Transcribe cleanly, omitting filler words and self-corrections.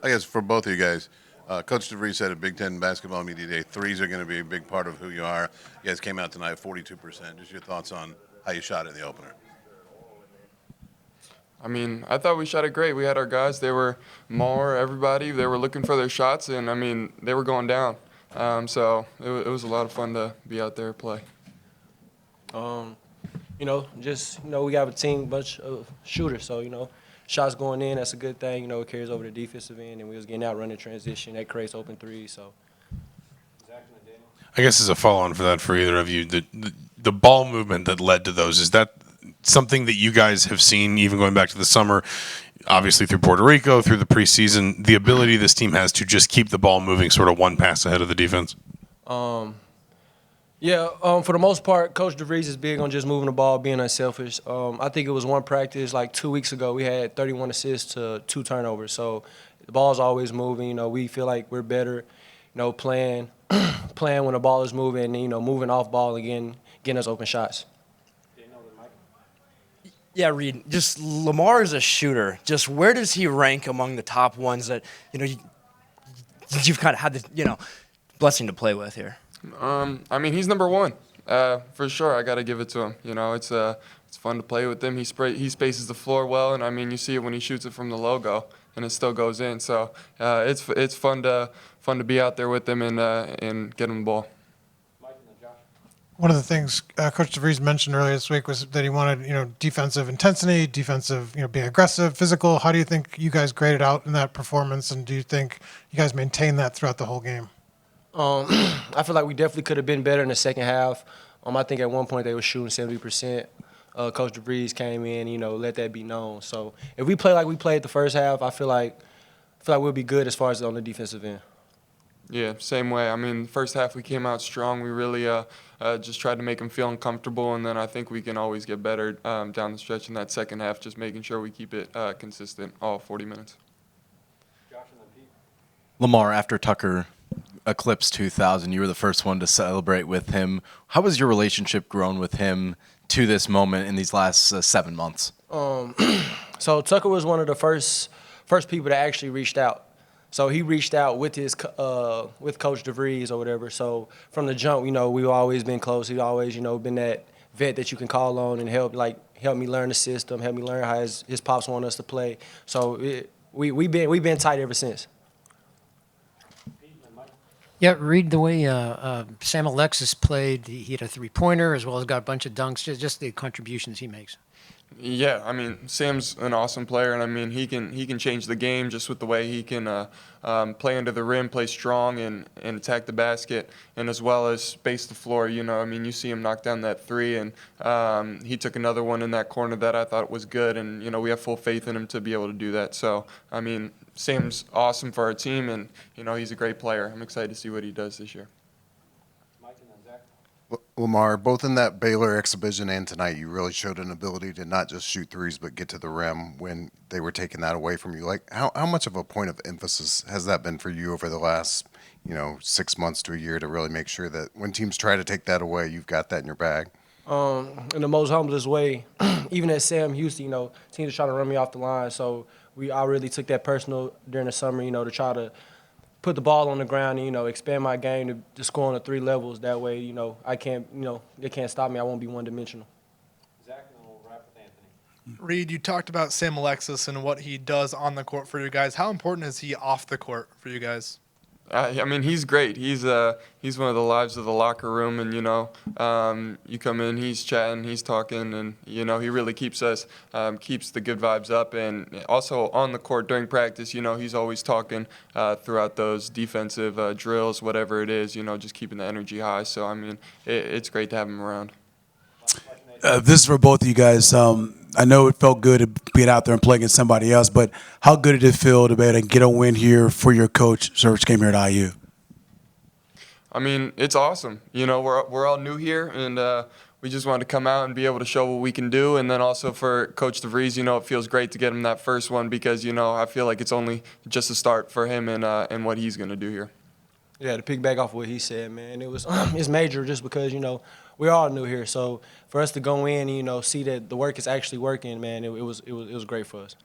I guess for both of you guys, Coach DeVries said at Big Ten Basketball Media Day, threes are going to be a big part of who you are. You guys came out tonight 42%. Just your thoughts on how you shot it in the opener. I mean, I thought we shot it great. We had our guys. They were everybody. They were looking for their shots, and, I mean, they were going down. So it was a lot of fun to be out there and play. We got a team, bunch of shooters. So, shots going in, that's a good thing. It carries over the defensive end, and we was getting out running transition. That creates open threes. So, I guess as a follow-on for that for either of you, the ball movement that led to those, is that something that you guys have seen even going back to the summer, obviously through Puerto Rico, through the preseason, the ability this team has to just keep the ball moving sort of one pass ahead of the defense? for the most part, Coach DeVries is big on just moving the ball, being unselfish. I think it was one practice like 2 weeks ago. We had 31 assists to 2 turnovers. So the ball's always moving. We feel like we're better, playing when the ball is moving, and, moving off ball again, getting us open shots. Yeah, Reed, just Lamar is a shooter. Just where does he rank among the top ones that, you've kind of had the, blessing to play with here? I mean, he's number one, for sure. I got to give it to him. It's fun to play with him. He spaces the floor well, and I mean, you see it when he shoots it from the logo, and it still goes in. So it's fun to be out there with him and get him the ball. One of the things Coach DeVries mentioned earlier this week was that he wanted, defensive intensity, defensive, being aggressive, physical. How do you think you guys graded out in that performance, and do you think you guys maintained that throughout the whole game? I feel like we definitely could have been better in the second half. I think at one point they were shooting 70%. Coach DeVries came in, let that be known. So if we play like we played the first half, I feel like we'll be good as far as on the defensive end. Yeah, same way. I mean, first half we came out strong. We really just tried to make them feel uncomfortable, and then I think we can always get better down the stretch in that second half, just making sure we keep it consistent all 40 minutes. Lamar, after Tucker eclipsed 2,000, you were the first one to celebrate with him. How has your relationship grown with him to this moment in these last 7 months? So Tucker was one of the first people that actually reached out. So he reached out with with Coach DeVries or whatever. So from the jump, we've always been close. He's always, been that vet that you can call on and help me learn the system, help me learn how his pops want us to play. So we've been tight ever since. Yeah, Reed, the way Sam Alexis played, he had a three-pointer as well as got a bunch of dunks, just the contributions he makes. Yeah, I mean, Sam's an awesome player, and I mean, he can change the game just with the way he can play under the rim, play strong, and attack the basket, and as well as space the floor. I mean, you see him knock down that three, and he took another one in that corner that I thought was good, and we have full faith in him to be able to do that. So, I mean, Sam's awesome for our team, and he's a great player. I'm excited to see what he does this year. Lamar, both in that Baylor exhibition and tonight, you really showed an ability to not just shoot threes but get to the rim when they were taking that away from you. Like, how much of a point of emphasis has that been for you over the last, 6 months to a year to really make sure that when teams try to take that away, you've got that in your bag? In the most humblest way, even at Sam Houston, teams are trying to run me off the line. So I really took that personal during the summer, to try to put the ball on the ground and, expand my game to score on the 3 levels. That way, I can't, they can't stop me. I won't be one-dimensional. Zach, and we'll wrap with Anthony. Reed, you talked about Sam Alexis and what he does on the court for you guys. How important is he off the court for you guys? I mean, he's great. He's one of the lives of the locker room, and you come in, he's chatting, he's talking, and he really keeps us keeps the good vibes up. And also on the court during practice, he's always talking throughout those defensive drills, whatever it is, just keeping the energy high. So I mean, it's great to have him around. This is for both of you guys. I know it felt good to be out there and play against somebody else, but how good did it feel to be able to get a win here for your coach, first game here at IU? I mean, it's awesome. We're all new here, and we just wanted to come out and be able to show what we can do. And then also for Coach DeVries, it feels great to get him that first one because, I feel like it's only just a start for him and what he's going to do here. Yeah, to piggyback off what he said, man, it's major just because, we're all new here. So for us to go in and, see that the work is actually working, man, it was great for us.